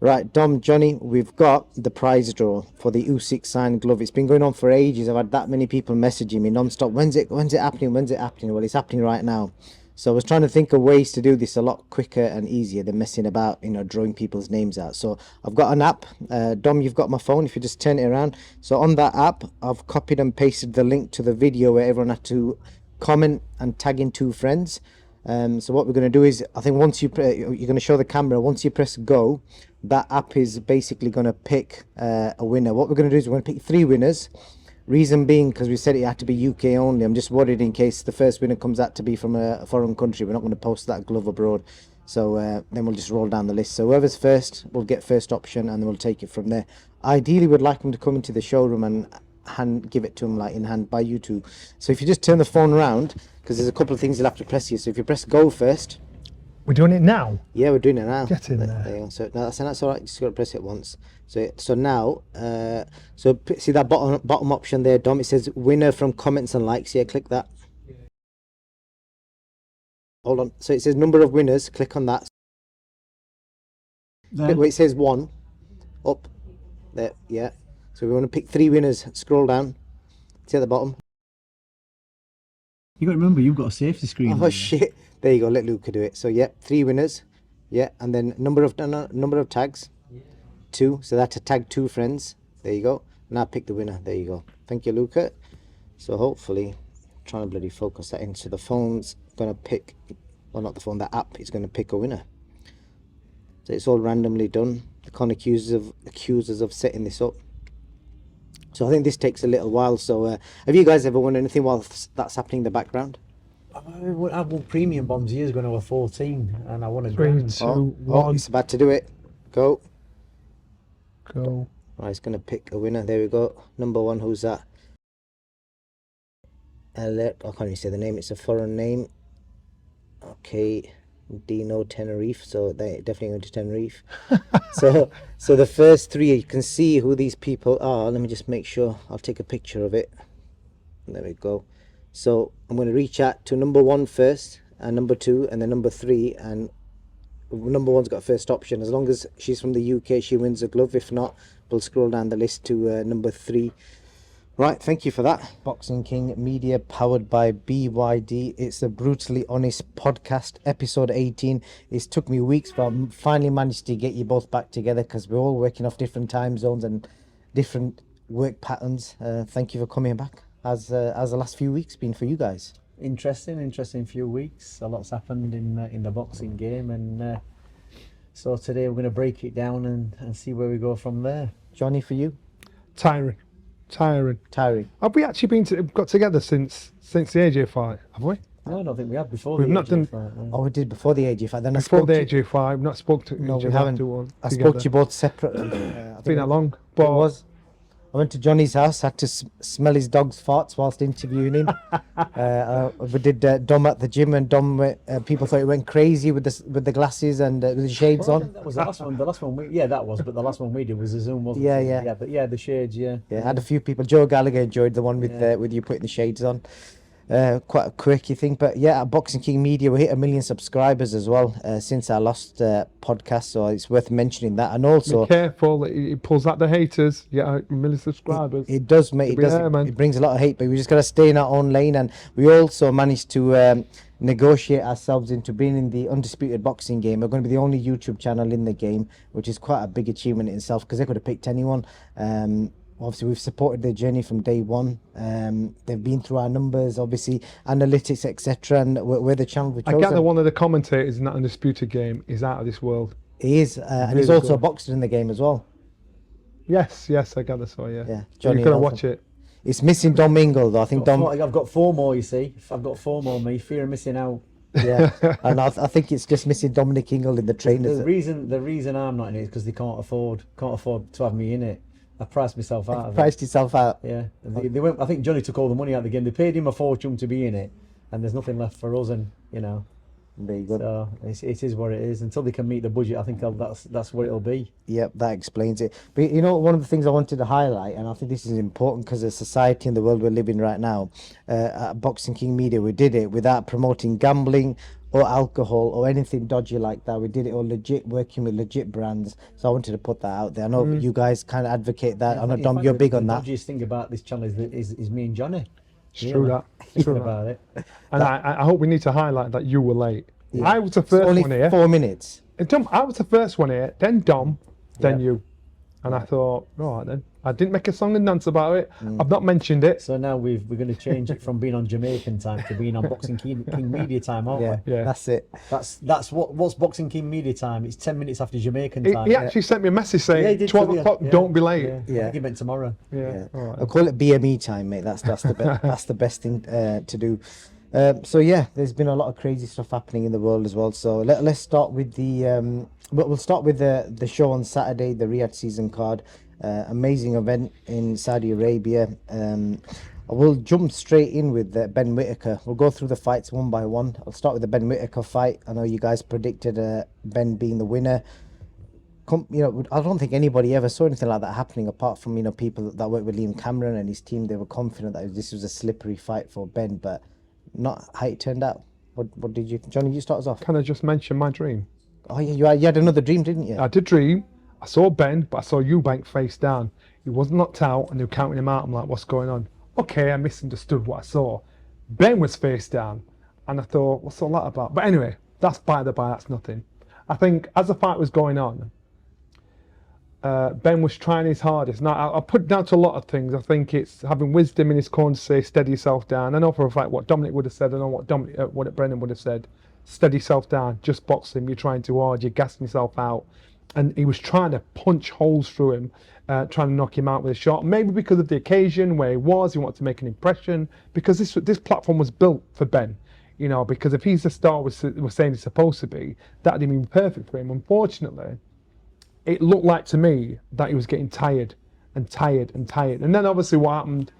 Right, Dom, Johnny, we've got the prize draw for the USYK signed glove. It's been going on for ages. I've had that many people messaging me non-stop. When's it happening? When's it happening? Well, it's happening right now. So I was trying to think of ways to do this a lot quicker and easier than messing about, drawing people's names out. So I've got an app. Dom, you've got my phone. If you just turn it around. So on that app, I've copied and pasted the link to the video where everyone had to comment and tag in 2 friends. So what we're going to do is, I think once you're going to show the camera, once you press go, that app is basically going to pick a winner. What we're going to do is we're going to pick 3 winners. Reason being, because we said it had to be UK only. I'm just worried in case the first winner comes out to be from a foreign country. We're not going to post that glove abroad. So then we'll just roll down the list. So whoever's first will get first option, and then we'll take it from there. Ideally, we'd like them to come into the showroom and give it to them like in hand by you two. So if you just turn the phone around, because there's a couple of things you'll have to press here. So if you press go first. We're doing it now? Yeah, we're doing it now. Get in there. There you go. So no, that's all right. Just got to press it once. So now, so see that bottom option there, Dom. It says winner from comments and likes. Yeah, click that. Hold on. So it says number of winners. Click on that. Where it says 1, up there. Yeah. So we want to pick 3 winners. Scroll down. See at the bottom. You got to remember, you've got a safety screen. Oh shit! There you go. Let Luca do it. So yeah, 3 winners. Yeah, and then number of tags. 2. So that's to tag 2 friends. There you go. Now pick the winner. There you go. Thank you, Luca. So hopefully, trying to bloody focus that in. So the phone's gonna pick, well, not the phone. The app is gonna pick a winner. So it's all randomly done. They can't accuse us of setting this up. So I think this takes a little while. So have you guys ever won anything while that's happening in the background? I won premium bombs years ago when I was 14, and I won a 3, grand. 2, 1. Oh, it's about to do it. Go. Go. Right, it's going to pick a winner. There we go. Number 1, who's that? I can't even say the name. It's a foreign name. Okay. Dino Tenerife. So they definitely going to Tenerife. so the first 3, you can see who these people are. Let me just make sure. I'll take a picture of it. There we go. So I'm going to reach out to number 1 first, and number 2, and then number 3, and number 1's got first option. As long as she's from the UK, she wins a glove. If not, we'll scroll down the list to number 3. Right, thank you for that. Boxing King Media, powered by BYD. It's a brutally honest podcast, episode 18. It's took me weeks, but I finally managed to get you both back together because we're all working off different time zones and different work patterns. Thank you for coming back. How's the last few weeks been for you guys? Interesting few weeks. A lot's happened in the boxing game, and so today we're going to break it down and see where we go from there. Johnny, for you? Tiring. Have we actually got together since the AJ fight? Have we? No, I don't think we have before. We've not done. Fight, no. Oh, we did before the AJ fight. Then Before the AJ fight, we've not spoke to. No, we haven't. I together. spoke to you both separately. It's been that long. But it was. I went to Johnny's house, had to smell his dog's farts whilst interviewing him. We did Dom at the gym, and Dom, people thought he went crazy with the glasses and with the shades on. That was the last one. The last one but the last one we did was a Zoom, wasn't Yeah, it? yeah. Yeah, but yeah, the shades, yeah. Yeah, had a few people. Joe Gallagher enjoyed the one with you putting the shades on. Quite a quirky thing, but yeah, at Boxing King Media we hit 1 million subscribers as well since our last podcast, so it's worth mentioning that. And also, be careful, it pulls out the haters. Yeah, 1 million subscribers. It does, mate. It brings a lot of hate, but we just got to stay in our own lane. And we also managed to negotiate ourselves into being in the Undisputed boxing game. We're going to be the only YouTube channel in the game, which is quite a big achievement in itself, because they could have picked anyone. Obviously, we've supported their journey from day one. They've been through our numbers, obviously, analytics, etc. And we're the channel we chose. I gather one of the commentators in that Undisputed game is out of this world. He is, and he's also a boxer in the game as well. Yes, I gather so, yeah. Yeah, Johnny, you're going to watch it. It's missing Dom Ingle, though. I think I've got 4 more, you see. I've got 4 more, me. Fear of missing out. Yeah, and I think it's just missing Dominic Ingle in the trainers. The reason I'm not in it is because they can't afford to have me in it. I priced myself out. Priced yourself out. Yeah, they went. I think Johnny took all the money out of the game. They paid him a fortune to be in it, and there's nothing left for us. And There you go. So it is what it is. Until they can meet the budget, I think that's what it'll be. Yep, that explains it. But you know, one of the things I wanted to highlight, and I think this is important because of society and the world we're living right now, at Boxing King Media, we did it without promoting gambling or alcohol or anything dodgy like that. We did it all legit, working with legit brands. So I wanted to put that out there. I know you guys kind of advocate that. I know, Dom, you're big on that. The dodgiest thing about this channel is me and Johnny. It's true that. It's true about it. And I hope we need to highlight that you were late. Yeah. I was the first only one here. 4 minutes. Dom, I was the first one here, then Dom, then you. And I thought, all right then. I didn't make a song and dance about it. I've not mentioned it. So now we're going to change it from being on Jamaican time to being on Boxing King Media time, aren't we? Yeah, that's it. That's what's Boxing King Media time. It's 10 minutes after Jamaican time. He actually sent me a message saying 12 o'clock, don't be late. Yeah. He meant tomorrow. Yeah. All right. I'll call it BME time, mate. That's that's the best thing to do. So yeah, there's been a lot of crazy stuff happening in the world as well. So let's start with we'll start with the show on Saturday, the Riyadh season card. Amazing event in Saudi Arabia. I will jump straight in with Ben Whittaker. We'll go through the fights one by one. I'll start with the Ben Whittaker fight. I know you guys predicted Ben being the winner. I don't think anybody ever saw anything like that happening apart from people that work with Liam Cameron and his team. They were confident that this was a slippery fight for Ben, but not how it turned out. What did you, Johnny? You start us off. Can I just mention my dream? Oh yeah, you had another dream, didn't you? I did dream. I saw Ben, but I saw Eubank face down. He wasn't knocked out, and they were counting him out. I'm like, what's going on? Okay, I misunderstood what I saw. Ben was face down, and I thought, what's all that about? But anyway, that's by the by. That's nothing. I think as the fight was going on, Ben was trying his hardest. Now, I'll put it down to a lot of things. I think it's having wisdom in his corner to say, steady yourself down. I know for a fact what Dominic would have said. I know what Brendan would have said. Steady yourself down. Just box him. You're trying too hard. You're gassing yourself out. And he was trying to punch holes through him, trying to knock him out with a shot. Maybe because of the occasion where he wanted to make an impression. Because this platform was built for Ben. Because if he's the star we're saying he's supposed to be, that'd have been perfect for him. Unfortunately, it looked like to me that he was getting tired. And then obviously what happened,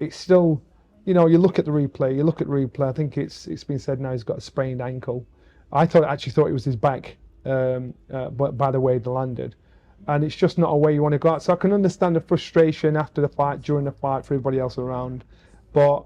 it's still, you look at the replay, I think it's been said now he's got a sprained ankle. I actually thought it was his back, but by the way they landed. And it's just not a way you want to go out. So I can understand the frustration after the fight, during the fight, for everybody else around. But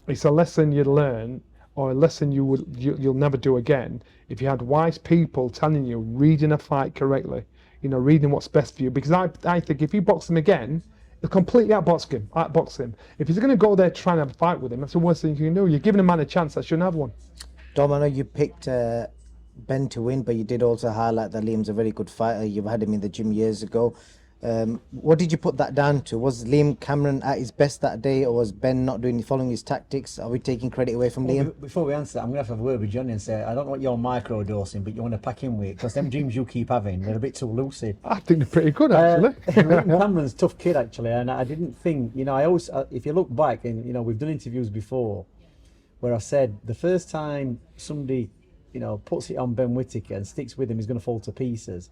it's a lesson you'd learn, or a lesson you'll never do again, if you had wise people telling you, reading a fight correctly, reading what's best for you. Because I think if you box him again, you'll completely outbox him. If he's going to go there trying to have a fight with him, that's the worst thing you can do. You're giving a man a chance that shouldn't have one. Dom, I know you picked Ben to win, but you did also highlight that Liam's a very good fighter. You've had him in the gym years ago. What did you put that down to? Was Liam Cameron at his best that day, or was Ben not following his tactics? Are we taking credit away from Liam? Before we answer that, I'm going to have a word with Johnny and say, I don't know what you're micro-dosing, but you want to pack in with it, because them dreams you keep having, they're a bit too lucid. I think they're pretty good, actually. Liam Cameron's a tough kid, actually, and I didn't think, I always, if you look back, and, we've done interviews before, where I said, the first time somebody, puts it on Ben Whittaker and sticks with him, he's going to fall to pieces.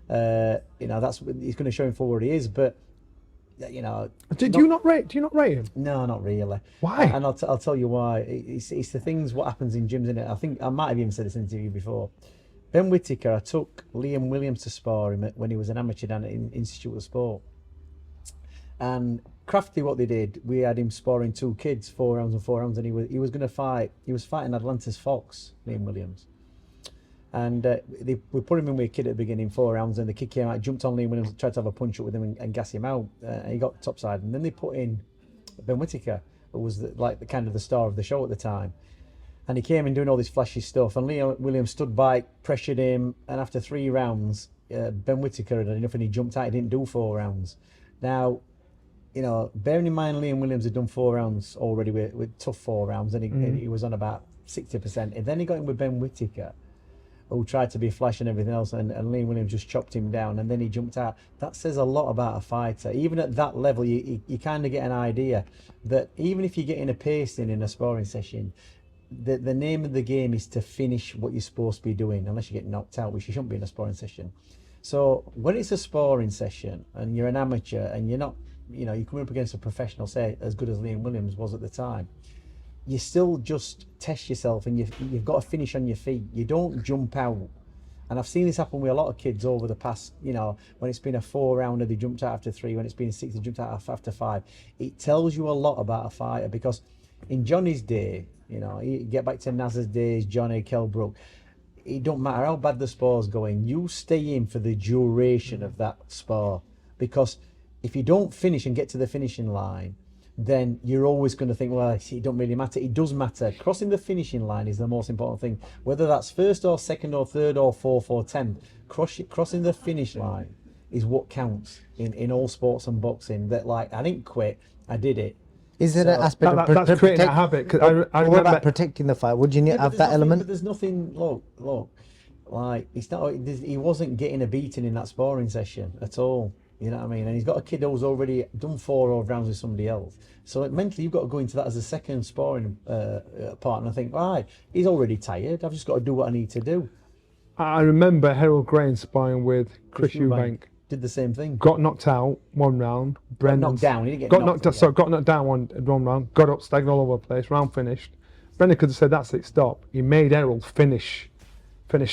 That's he's going to show him for what he is, but do you not rate him? No, not really. Why? And I'll tell you why. It's the things what happens in gyms, innit? I think I might have even said this in the interview before. Ben Whittaker, I took Liam Williams to spar him when he was an amateur down at Institute of Sport, and craftily what they did, we had him sparring two kids, 4 rounds and 4 rounds, and he was going to fight. He was fighting Atlanta's Fox, Liam Williams. And we put him in with a kid at the beginning, 4 rounds, and the kid came out, jumped on Liam Williams, tried to have a punch up with him and gas him out. And he got topside. And then they put in Ben Whittaker, who was the star of the show at the time. And he came in doing all this flashy stuff. And Liam Williams stood by, pressured him. And after 3 rounds, Ben Whittaker had enough and he jumped out. He didn't do 4 rounds. Now, bearing in mind Liam Williams had done 4 rounds already with tough 4 rounds. And he was on about 60%. And then he got in with Ben Whittaker, who tried to be flash and everything else, and Liam Williams just chopped him down, and then he jumped out. That says a lot about a fighter. Even at that level, you kind of get an idea that even if you're getting a pacing in a sparring session, the name of the game is to finish what you're supposed to be doing, unless you get knocked out, which you shouldn't be in a sparring session. So when it's a sparring session, and you're an amateur, and you're not, you're coming up against a professional, say, as good as Liam Williams was at the time, you still just test yourself, and you've got to finish on your feet. You don't jump out. And I've seen this happen with a lot of kids over the past, when it's been a 4-rounder, they jumped out after 3. When it's been a 6, they jumped out after 5. It tells you a lot about a fighter, because in Johnny's day, you get back to Naz's days, Johnny, Kell Brook, it don't matter how bad the spore's going, you stay in for the duration of that spore. Because if you don't finish and get to the finishing line, then you're always going to think, well, it don't really matter. It does matter. Crossing the finishing line is the most important thing. Whether that's first or second or third or fourth or 10th, crossing the finish line is what counts in all sports and boxing. That, like, I didn't quit, I did it. Is there an aspect of that's creating a habit? Cause I what remember about protecting the fight? Would you have that element? But there's nothing, look, like, it's not, he wasn't getting a beating in that sparring session at all. You know what I mean? And he's got a kid who's already done 4 rounds with somebody else. So mentally, you've got to go into that as a second sparring partner and think, right, he's already tired. I've just got to do what I need to do. I remember Harold Gray sparring with Chris Eubank. Did the same thing. Got knocked out 1 round. Brendan knocked down. He didn't get got knocked down one round. Got up, staggering all over the place. Round finished. Brendan could have said, "That's it, stop." He made Harold finish.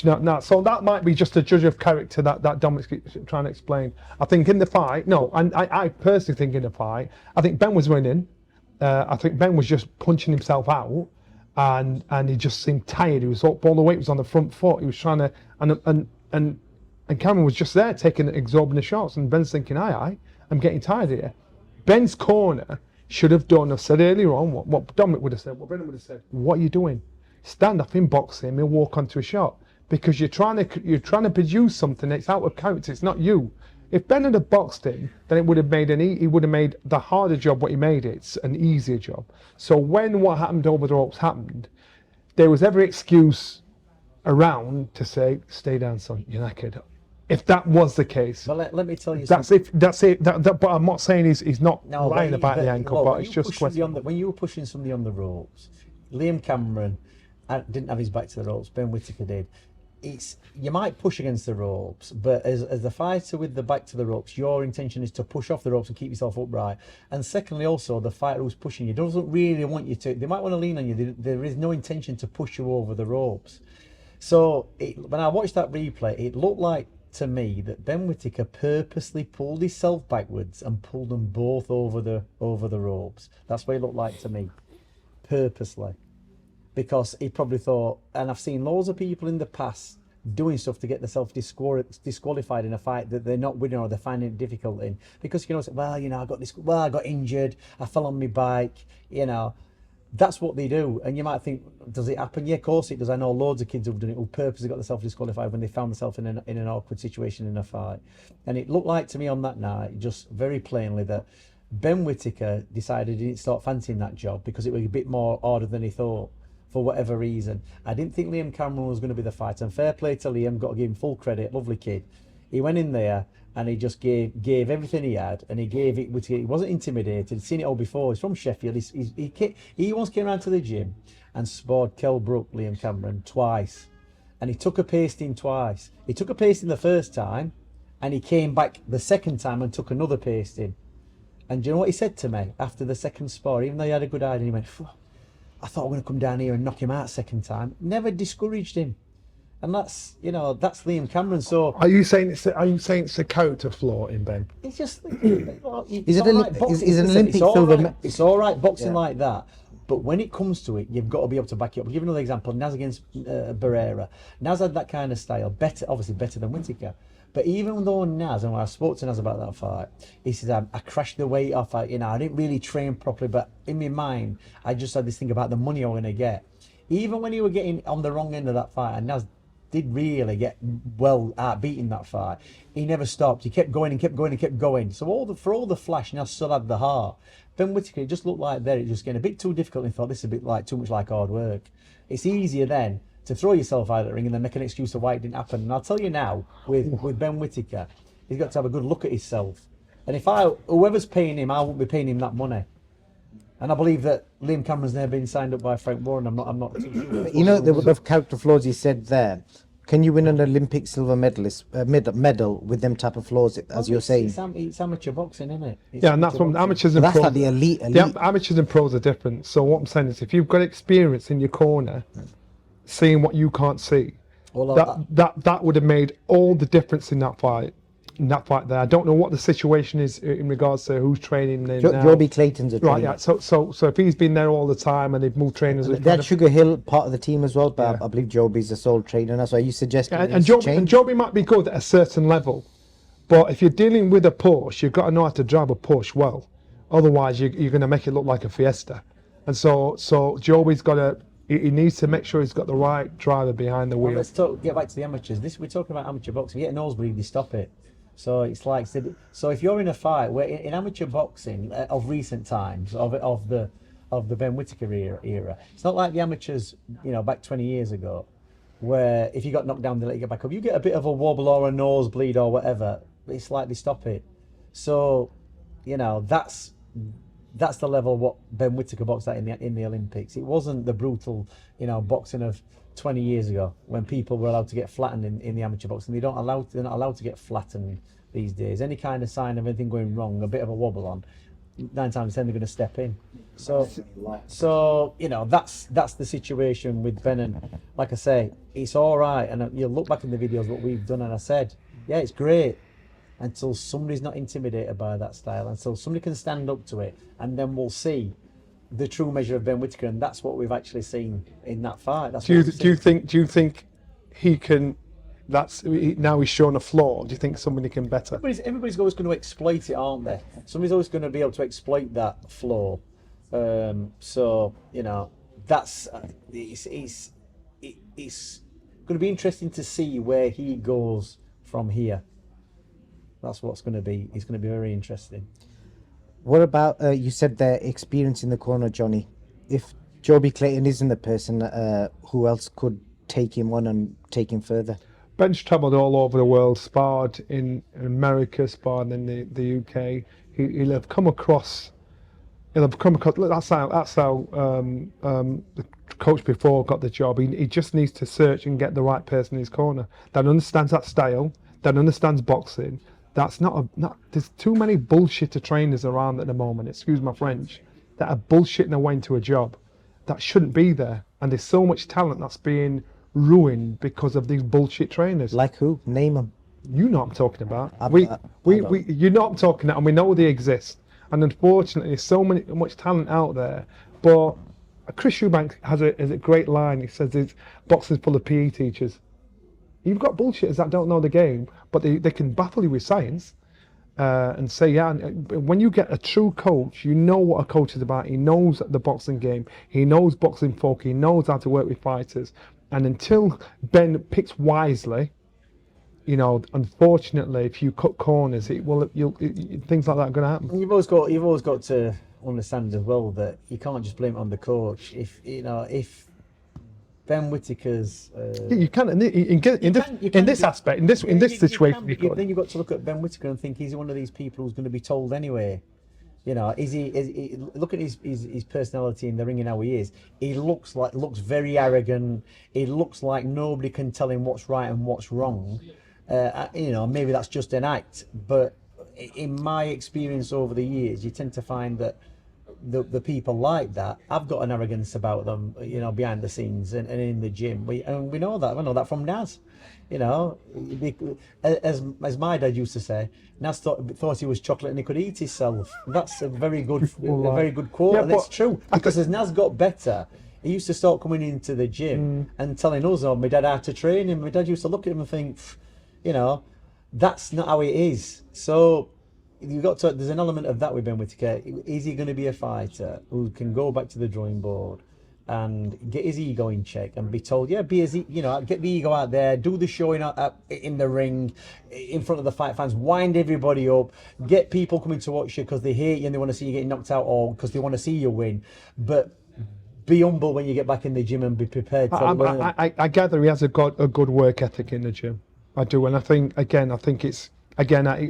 No. So that might be just a judge of character that Dominic's trying to explain. I think in the fight, no, and I personally think in the fight, I think Ben was winning. I think Ben was just punching himself out, and he just seemed tired. He was all the weight was on the front foot. He was trying to, and Cameron was just there taking exorbitant shots, and Ben's thinking, I'm getting tired here. Ben's corner should have done. I said earlier on what Dominic would have said, what Brendan would have said. What are you doing? Stand up in boxing and walk onto a shot. Because you're trying to produce something that's out of character. It's not you. If Ben had boxed him, then it would have made he would have made the harder job what he made it an easier job. So when what happened over the ropes happened, there was every excuse around to say, "Stay down, son. You're knackered." If that was the case, well, let me tell you. That's it. But I'm not saying he's not lying about the ankle, but it's just when you were pushing somebody on the ropes, Liam Cameron didn't have his back to the ropes. Ben Whittaker did. You might push against the ropes, but as the fighter with the back to the ropes, your intention is to push off the ropes and keep yourself upright. And secondly, also, the fighter who's pushing you doesn't really want you to. They might want to lean on you. There is no intention to push you over the ropes. So when I watched that replay, it looked like to me that Ben Whittaker purposely pulled himself backwards and pulled them both over the ropes. That's what it looked like to me, purposely. Because he probably thought, and I've seen loads of people in the past doing stuff to get themselves disqualified in a fight that they're not winning or they're finding it difficult in. Because, I got injured, I fell on my bike, That's what they do. And you might think, does it happen? Yeah, of course it does. I know loads of kids who've done it who purposely got themselves disqualified when they found themselves in an awkward situation in a fight. And it looked like to me on that night, just very plainly, that Ben Whittaker decided he didn't start fancying that job because it was a bit more harder than he thought. For whatever reason, I didn't think Liam Cameron was going to be the fighter. And fair play to Liam, got to give him full credit. Lovely kid. He went in there and he just gave everything he had, and he gave it. He wasn't intimidated. He'd seen it all before. He's from Sheffield. He once came around to the gym and sparred Kell Brook, Liam Cameron, twice, and he took a pasting twice. He took a pasting the first time, and he came back the second time and took another pasting. And do you know what he said to me after the second spar? Even though he had a good idea, he went, I thought I'm going to come down here and knock him out second time. Never discouraged him. And that's Liam Cameron. So are you saying it's a character flaw in Ben? It's just He's an Olympic silver. It's all right boxing like that. But when it comes to it, you've got to be able to back it up. I'll give you another example. Naz against Barrera. Naz had that kind of style, obviously better than Whittaker. But even though Naz, and when I spoke to Naz about that fight, he said, I crashed the weight off. I didn't really train properly, but in my mind, I just had this thing about the money I was going to get. Even when he was getting on the wrong end of that fight, and Naz did really get well beaten that fight, he never stopped. He kept going and kept going and kept going. So for all the flash, Naz still had the heart. Ben Whittaker, it just looked like there, it just getting a bit too difficult, and thought this is a bit like too much like hard work. It's easier then to throw yourself out of the ring and then make an excuse of why it didn't happen. And I'll tell you now, with Ben Whittaker, he's got to have a good look at himself. And whoever's paying him, I won't be paying him that money. And I believe that Liam Cameron's never been signed up by Frank Warren. I'm not too sure. The character flaws he said there. Can you win an Olympic silver medal with them type of floors, as you're saying? It's amateur boxing, isn't it? Yeah, and that's what amateurs and That's pros. like the elite. Amateurs and pros are different. So what I'm saying is, if you've got experience in your corner, seeing what you can't see, Well, that would have made all the difference in that fight. There, I don't know what the situation is in regards to who's training him now. Joby Clayton's a trainer. Right, yeah. So if he's been there all the time and they've moved trainers, They had Sugar Hill part of the team as well, but I believe Joby's the sole trainer. That's why you suggesting. and Joby might be good at a certain level, but if you're dealing with a push, you've got to know how to drive a push well. Otherwise, you're going to make it look like a fiesta. And so Joby's got to. He needs to make sure he's got the right driver behind the wheel. let's get back to the amateurs. We're talking about amateur boxing. You get a nosebleed, you stop it. So it's like, so if you're in a fight where in amateur boxing of recent times, of the Ben Whittaker era, it's not like the amateurs, back 20 years ago, where if you got knocked down, they let you get back up. You get a bit of a wobble or a nosebleed or whatever, it's like they stop it. So, that's the level what Ben Whittaker boxed at in the Olympics. It wasn't the brutal, boxing of 20 years ago when people were allowed to get flattened in the amateur boxing. They're not allowed to get flattened these days. Any kind of sign of anything going wrong, a bit of a wobble on, 9 times out of 10 they're going to step in. So that's the situation with Ben. And like I say, it's all right. And you'll look back in the videos what we've done, and I said, yeah, it's great until somebody's not intimidated by that style, until somebody can stand up to it, and then we'll see the true measure of Ben Whittaker, and that's what we've actually seen in that fight. Do you think he can? Now he's shown a flaw. Do you think somebody can better? Everybody's always going to exploit it, aren't they? Somebody's always going to be able to exploit that flaw. So that's it's going to be interesting to see where he goes from here. That's what's going to be. It's going to be very interesting. What about you said their experience in the corner, Johnny? If Joby Clayton isn't the person, who else could take him on and take him further? Ben's travelled all over the world, sparred in America, sparred in the UK. He'll have come across. That's how the coach before got the job. He just needs to search and get the right person in his corner that understands that style, that understands boxing. That's not. There's too many bullshitter trainers around at the moment. Excuse my French. That are bullshitting their way into a job that shouldn't be there. And there's so much talent that's being ruined because of these bullshit trainers. Like who? Name them. You know what I'm talking about. You know what I'm talking about, and we know they exist. And unfortunately, there's much talent out there. But Chris Eubank has a great line. He says, "It's boxing's full of PE teachers." You've got bullshitters that don't know the game, but they can baffle you with science and say, yeah. And when you get a true coach, you know what a coach is about. He knows the boxing game. He knows boxing folk. He knows how to work with fighters. And until Ben picks wisely, unfortunately, if you cut corners, things like that are going to happen. You've always got to understand as well that you can't just blame it on the coach. If Ben Whittaker's, you can in this aspect, in this situation. Then you've got to look at Ben Whittaker and think, he's one of these people who's going to be told anyway. Is he look at his personality in the ring and how he is. He looks very arrogant. He looks like nobody can tell him what's right and what's wrong. Maybe that's just an act, but in my experience over the years, you tend to find that the people like that have got an arrogance about them, behind the scenes and in the gym. We know that. I know that from Naz. As my dad used to say, Naz thought he was chocolate and he could eat himself. That's a very good quote, yeah, and it's true. Because as Naz got better, he used to start coming into the gym and telling us, my dad how to train him. My dad used to look at him and think, that's not how it is. So there's an element of that with Ben Whittaker. Is he going to be a fighter who can go back to the drawing board and get his ego in check and be told, get the ego out there, do the show in the ring, in front of the fight fans, wind everybody up, get people coming to watch you because they hate you and they want to see you getting knocked out or because they want to see you win. But be humble when you get back in the gym and be prepared to learn. I gather he has a good work ethic in the gym. I do, and I think it's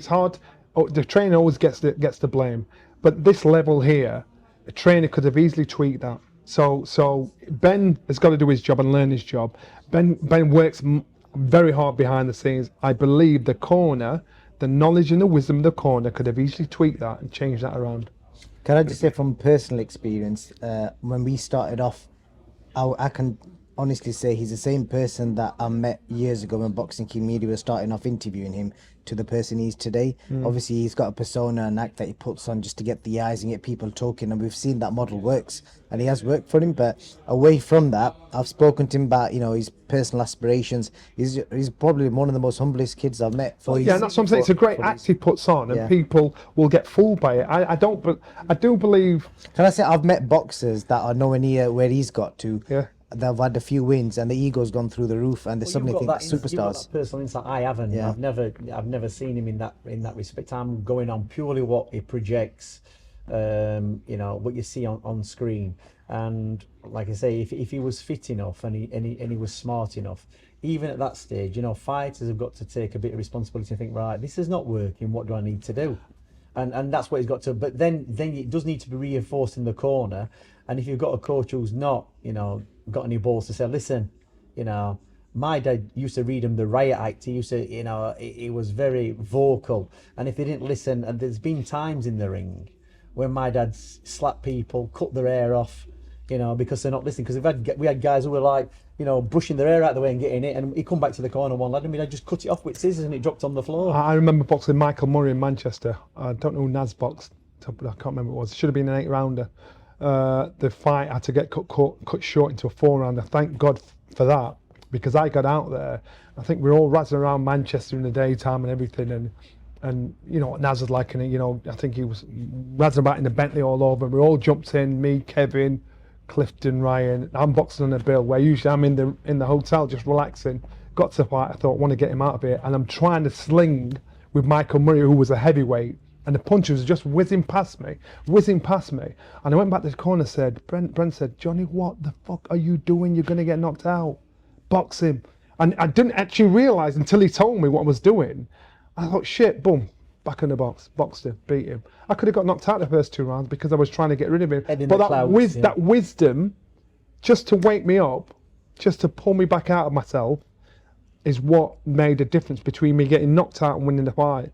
hard. The trainer always gets the blame, but this level here, a trainer could have easily tweaked that. So Ben has got to do his job and learn his job. Ben works very hard behind the scenes. I believe the corner, the knowledge and the wisdom of the corner could have easily tweaked that and changed that around. Can I just say from personal experience, when we started off, I can honestly say he's the same person that I met years ago when Boxing King Media was starting off interviewing him to the person he is today. Obviously, he's got a persona and act that he puts on just to get the eyes and get people talking, and we've seen that model works, and he has worked for him. But away from that, I've spoken to him about, you know, his personal aspirations. He's probably one of the most humblest kids I've met. Yeah, and that's what I'm saying. It's a great act he puts on, and people will get fooled by it. I do believe. Can I say I've met boxers that are nowhere near where he's got to. Yeah. They've had a few wins and the ego's gone through the roof, and they suddenly think You've got superstars. that personal insight. I haven't. Yeah. I've never seen him in that respect. I'm going on purely what he projects, you know, what you see on screen. And like I say, if he was fit enough and he was smart enough, even at that stage, you know, fighters have got to take a bit of responsibility and think, right, this is not working. What do I need to do? And that's what he's got to. But then it does need to be reinforced in the corner. And if you've got a coach who's not, you know, got any balls to say, listen, you know, my dad used to read him the Riot Act. He used to, you know, he was very vocal. And if they didn't listen, and there's been times in the ring when my dad slapped people, cut their hair off, you know, because they're not listening. Because we had guys who were like, you know, brushing their hair out of the way and getting it, and he come back to the corner one lad, and I just cut it off with scissors, and it dropped on the floor. I remember boxing Michael Murray in Manchester. I don't know who Naz boxed. I can't remember what it was. It should have been an 8-rounder. The fight had to get cut short into a 4-rounder. Thank God for that, because I got out there. I think we were all razzing around Manchester in the daytime and everything, and you know what Naz was like, and you know, I think he was razzing about in the Bentley all over. We all jumped in, me, Kevin, Clifton, Ryan. I'm boxing on a bill where usually I'm in the hotel just relaxing. Got to the fight, I thought, I want to get him out of here, and I'm trying to sling with Michael Murray, who was a heavyweight, and the punches were just whizzing past me. And I went back to the corner and said, Brent said, Johnny, what the fuck are you doing? You're going to get knocked out. Box him. And I didn't actually realise until he told me what I was doing. I thought, shit, boom, back in the box, boxed him, beat him. I could have got knocked out the first 2 rounds because I was trying to get rid of him. But that wisdom, just to wake me up, just to pull me back out of myself, is what made a difference between me getting knocked out and winning the fight.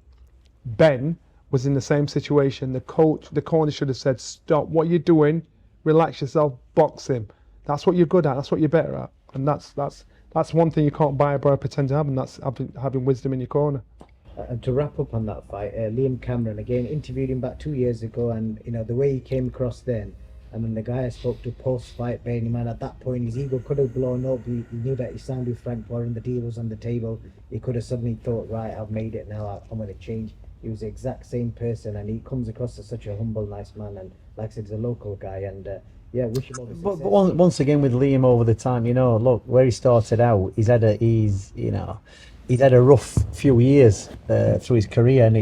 Ben was in the same situation. The coach, the corner should have said, stop, what you're doing, relax yourself, box him. That's what you're good at, that's what you're better at. And that's one thing you can't buy or pretend to have, and that's having wisdom in your corner. And to wrap up on that fight, Liam Cameron again interviewed him about 2 years ago, and you know the way he came across then, and then the guy I spoke to post-fight, bearing in mind at that point his ego could have blown up. He knew that he signed with Frank Warren, the deal was on the table. He could have suddenly thought, right, I've made it now, I'm going to change. He was the exact same person, and he comes across as such a humble, nice man, and like I said, he's a local guy, and yeah, wish him all the success. But once again with Liam over the time, you know, look where he started out. He's had a rough few years through his career, and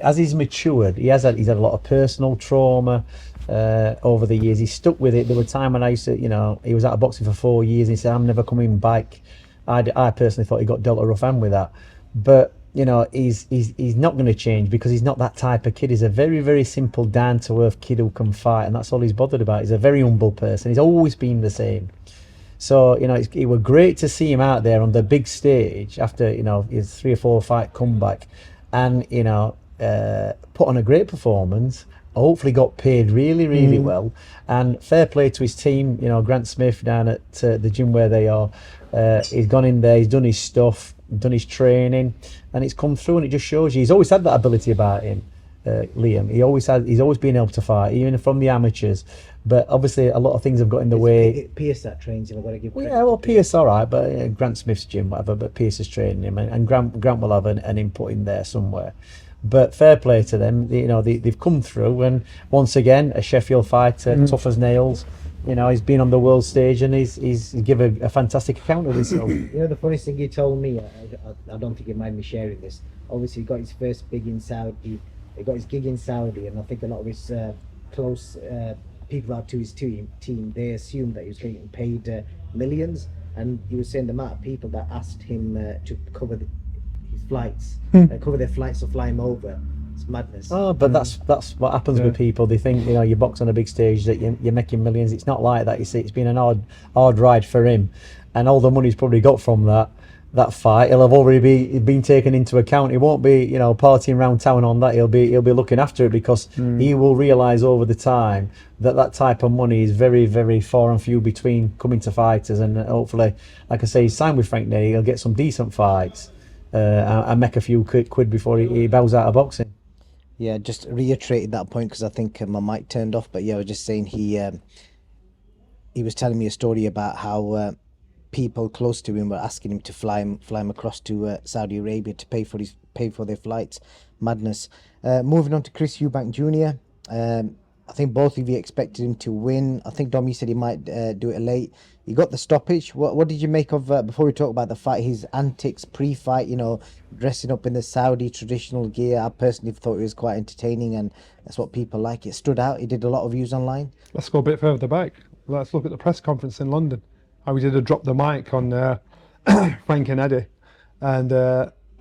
as he's matured, he's had a lot of personal trauma over the years. He's stuck with it. There were times when I used to, you know, he was out of boxing for 4 years, and he said, "I'm never coming back." I personally thought he got dealt a rough hand with that, but you know, he's not going to change because he's not that type of kid. He's a very, very simple, down-to-earth kid who can fight, and that's all he's bothered about. He's a very humble person. He's always been the same. So, you know, it was great to see him out there on the big stage after, you know, his 3 or 4 fight comeback, and, you know, put on a great performance. Hopefully got paid really, really well, and fair play to his team. You know, Grant Smith down at the gym where they are. He's gone in there, he's done his stuff, done his training, and it's come through, and it just shows you he's always had that ability about him. Liam, he's always been able to fight, even from the amateurs, but obviously a lot of things have got in the way. Pierce that trains him, I've got to give credit. Yeah, well, Pierce, all right, but Grant Smith's gym, whatever, but Pierce is training him, and Grant will have an input in there somewhere. But fair play to them, you know, they've come through, and once again, a Sheffield fighter, tough as nails. You know, he's been on the world stage, and he's given a fantastic account of himself. You know, the funniest thing he told me, I don't think he mind me sharing this. Obviously, he got his first gig in Saudi. He got his gig in Saudi, and I think a lot of his close people out to his team, they assumed that he was getting paid millions. And he was saying the amount of people that asked him to cover his flights, cover their flights or fly him over. It's madness. Oh, but that's what happens with people. They think, you know, you box on a big stage that you're making millions. It's not like that. You see, it's been an hard ride for him, and all the money he's probably got from that, that fight, he'll have already been taken into account. He won't be, partying around town on that. He'll be looking after it, because he will realise over the time that type of money is very, very far and few between coming to fighters. And hopefully, like I say, he's signed with Frank Ney. He'll get some decent fights and make a few quid before he bows out of boxing. Yeah, just reiterated that point because I think my mic turned off. But yeah, I was just saying he was telling me a story about how people close to him were asking him to fly him across to Saudi Arabia to pay for their flights. Madness. Moving on to Chris Eubank Jr. I think both of you expected him to win. I think Dom, you said he might do it late. He got the stoppage. What did you make of, before we talk about the fight, his antics pre-fight, dressing up in the Saudi traditional gear? I personally thought it was quite entertaining, and that's what people like. It stood out. He did a lot of views online. Let's go a bit further back. Let's look at the press conference in London. How he did a drop the mic on Frank and Eddie, and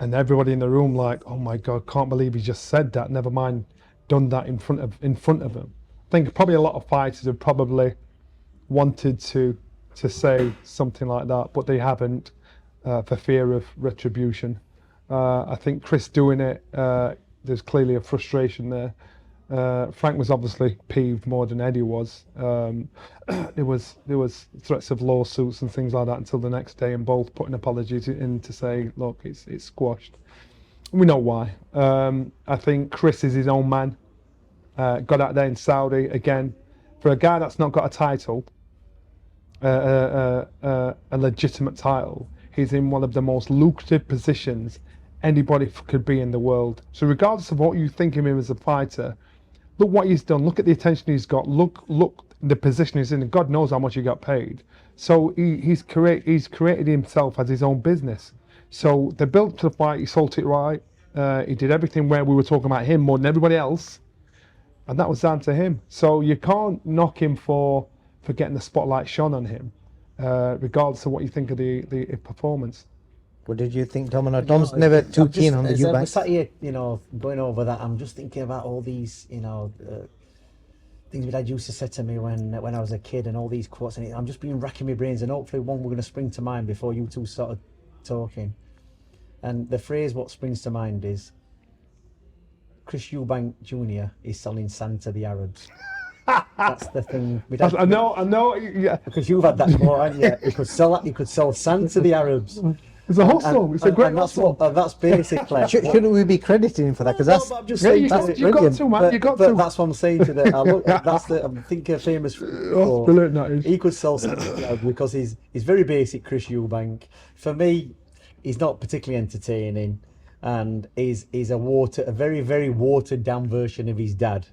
everybody in the room like, oh my God, can't believe he just said that. Never mind, done that in front of him. I think probably a lot of fighters have probably wanted to say something like that, but they haven't, for fear of retribution. I think Chris doing it, there's clearly a frustration there. Frank was obviously peeved more than Eddie was. There was threats of lawsuits and things like that until the next day, and both putting apologies in to say, look, it's squashed. We know why. I think Chris is his own man. Got out there in Saudi again, for a guy that's not got a title, a legitimate title. He's in one of the most lucrative positions anybody could be in the world. So regardless of what you think of him as a fighter, look what he's done. Look at the attention he's got. Look the position he's in. And God knows how much he got paid. So he's created himself as his own business. So the build to the fight, he sold it right. He did everything where we were talking about him more than everybody else, and that was down to him. So you can't knock him for getting the spotlight shone on him, regardless of what you think of the performance. What did you think, Dominic? Dom's never too keen on the Eubank. Eubank. As I sat here, going over that, I'm just thinking about all these, things my dad used to say to me when I was a kid, and all these quotes, and I'm just been racking my brains, and hopefully one we're going to spring to mind before you two started talking. And the phrase what springs to mind is, Chris Eubank Jr. is selling sand to the Arabs. That's the thing. I know. Yeah. Because you've had that quote, haven't you? He could sell sand to the Arabs. It's a hustle. It's a great hustle. That's basically. Shouldn't we be crediting him for that? Because that's. I'm just saying. You got to, man. You got to. That's what I'm saying to that. I'm thinking of famous. Oh, brilliant that is. He could sell sand to the Arabs because he's very basic. Chris Eubank. For me, he's not particularly entertaining, and he's a very, very watered down version of his dad.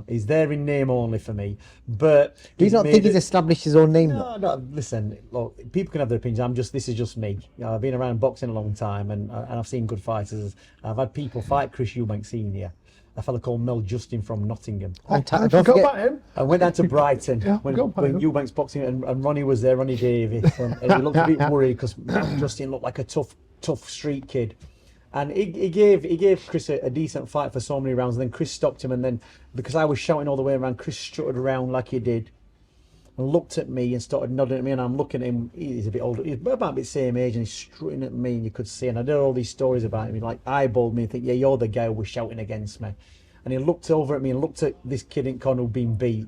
He's there in name only for me. But do you not think he's established his own name? No. Listen, look, people can have their opinions. This is just me. I've been around boxing a long time, and I've seen good fighters. I've had people fight Chris Eubank Senior, a fella called Mel Justin from Nottingham. I forgot about him. I went down to Brighton when Eubank's boxing, and Ronnie was there, Ronnie Davis, and he looked a bit worried because Justin looked like a tough street kid. And he gave Chris a decent fight for so many rounds, and then Chris stopped him, and then because I was shouting all the way around, Chris strutted around like he did, and looked at me and started nodding at me, and I'm looking at him. He's a bit older, he's about the same age, and he's strutting at me, and you could see. And I did all these stories about him. He like eyeballed me and think, yeah, you're the guy who was shouting against me. And he looked over at me and looked at this kid in corner who'd been beat.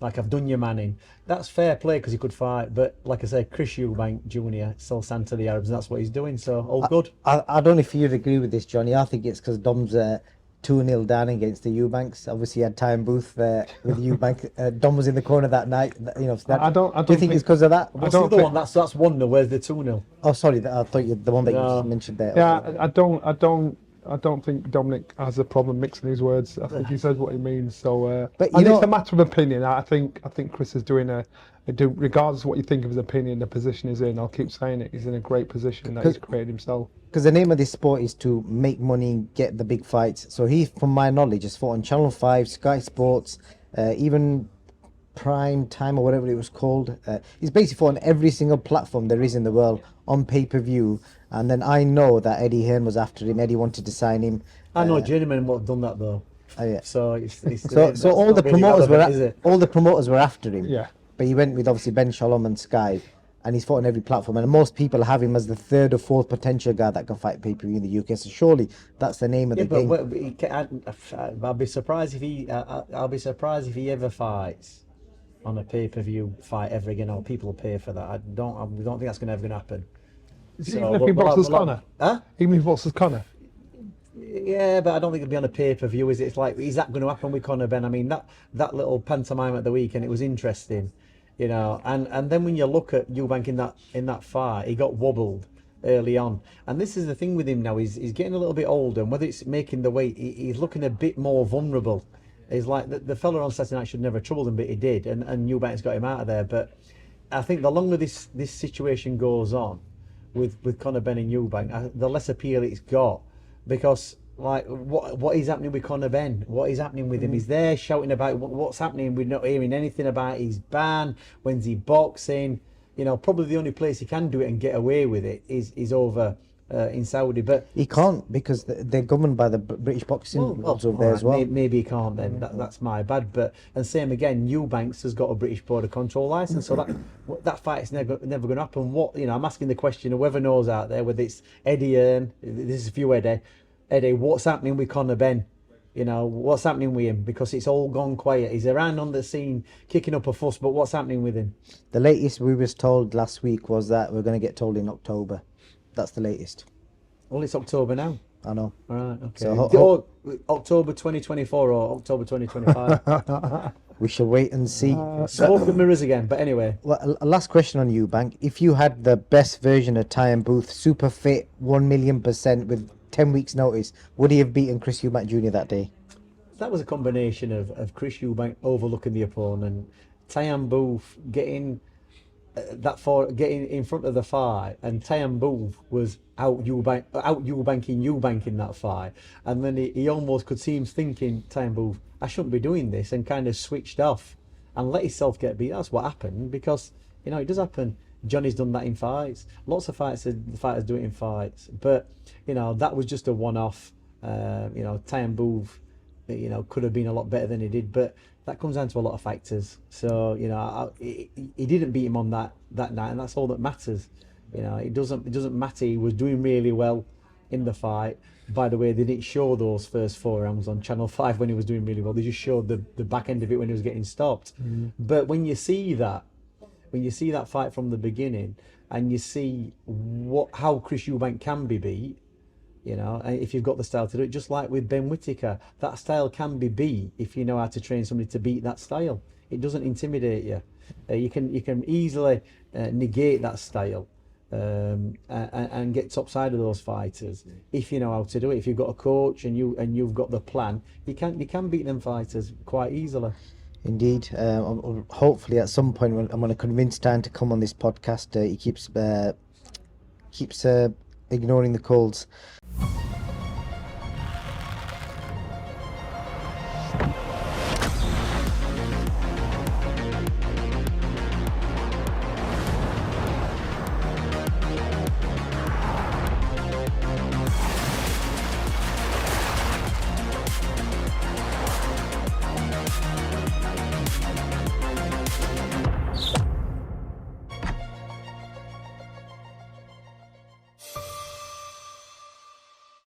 Like, I've done your man in. That's fair play because he could fight. But like I say, Chris Eubank Jr. sells sand to the Arabs, and that's what he's doing. So all good. I don't know if you'd agree with this, Johnny. I think it's because Dom's 2-0 down against the Eubanks. Obviously, he had time booth with Eubank. Dom was in the corner that night. Do you think it's because of that? What's the other one? That's 1-0. Where's the 2-0? Oh, sorry. I thought the one that you just mentioned there. Yeah, I don't think Dominic has a problem mixing his words. I think he says what he means. So, but it's a matter of opinion. I think Chris is doing regardless of what you think of his opinion, the position he's in. I'll keep saying it. He's in a great position that he's created himself. Because the name of this sport is to make money and get the big fights. So he, from my knowledge, has fought on Channel 5, Sky Sports, even Prime Time or whatever it was called. He's basically fought on every single platform there is in the world on pay-per-view. And then I know that Eddie Hearn was after him. Eddie wanted to sign him. I know journeymen would have done that though. Yeah. So all the promoters were after him. Yeah. But he went with obviously Ben Shalom and Sky. and he's fought on every platform. And most people have him as the third or fourth potential guy that can fight pay-per-view in the UK. So surely that's the name of the game. I'll be surprised if I'll be surprised if he ever fights on a pay-per-view fight ever again, or people will pay for that. I don't think that's ever gonna happen. Even if he boxes Conor? Huh? Even if he boxes Conor? Yeah, but I don't think it'll be on a pay-per-view, is it? It's like, is that going to happen with Conor Ben? I mean, that little pantomime at the weekend, it was interesting, you know. And then when you look at Eubank in that fight, he got wobbled early on. And this is the thing with him now, he's getting a little bit older, and whether it's making the weight, he's looking a bit more vulnerable. He's like, the fella on Saturday night should never have troubled him, but he did, and Eubank's got him out of there. But I think the longer this situation goes on with Conor Ben and Eubank, the less appeal it's got. Because like what is happening with Conor Ben? What is happening with him? He's there shouting about what's happening. We're not hearing anything about his ban. When's he boxing? You know, probably the only place he can do it and get away with it is over in Saudi. But he can't, because they're governed by the British boxing rules over there as well. Maybe he can't then. That's my bad. But and same again, Eubanks has got a British Border Control license, so that fight is never going to happen. What, you know, I'm asking the question, whoever knows out there, whether it's Eddie Earn, this is for you, Eddie, what's happening with Conor Ben? You know, what's happening with him? Because it's all gone quiet. He's around on the scene, kicking up a fuss, but what's happening with him? The latest we was told last week was that we're going to get told in October. That's the latest. Well, it's October now. I know. All right, okay. So October 2024 or October 2025? we shall wait and see. Smoke and mirrors again, but anyway. Well, a last question on Eubank. If you had the best version of Ty and Booth, super fit, 1,000,000% with 10 weeks notice, would he have beaten Chris Eubank Jr. that day? That was a combination of Chris Eubank overlooking the opponent, Tyan Booth getting getting in front of the fight, and Tyan Booth was out Eubanking Eubank in that fight, and then he almost could see him thinking, Tyan Booth, I shouldn't be doing this, and kind of switched off and let himself get beat. That's what happened, because you know it does happen. Johnny's done that in fights. Lots of fighters do it in fights, but you know that was just a one-off. You know, Tyan Booth, you know, could have been a lot better than he did, but that comes down to a lot of factors. So you know, he didn't beat him on that night, and that's all that matters. You know, it doesn't matter. He was doing really well in the fight. By the way, they didn't show those first 4 rounds on Channel 5 when he was doing really well. They just showed the back end of it when he was getting stopped. But when you see that fight from the beginning, and you see how Chris Eubank can be beat, you know, if you've got the style to do it, just like with Ben Whittaker, that style can be beat if you know how to train somebody to beat that style. It doesn't intimidate you. You can easily negate that style and get top side of those fighters if you know how to do it. If you've got a coach and you've got the plan, you can beat them fighters quite easily. Indeed. Hopefully at some point when I'm going to convince Dan to come on this podcast. He keeps ignoring the calls.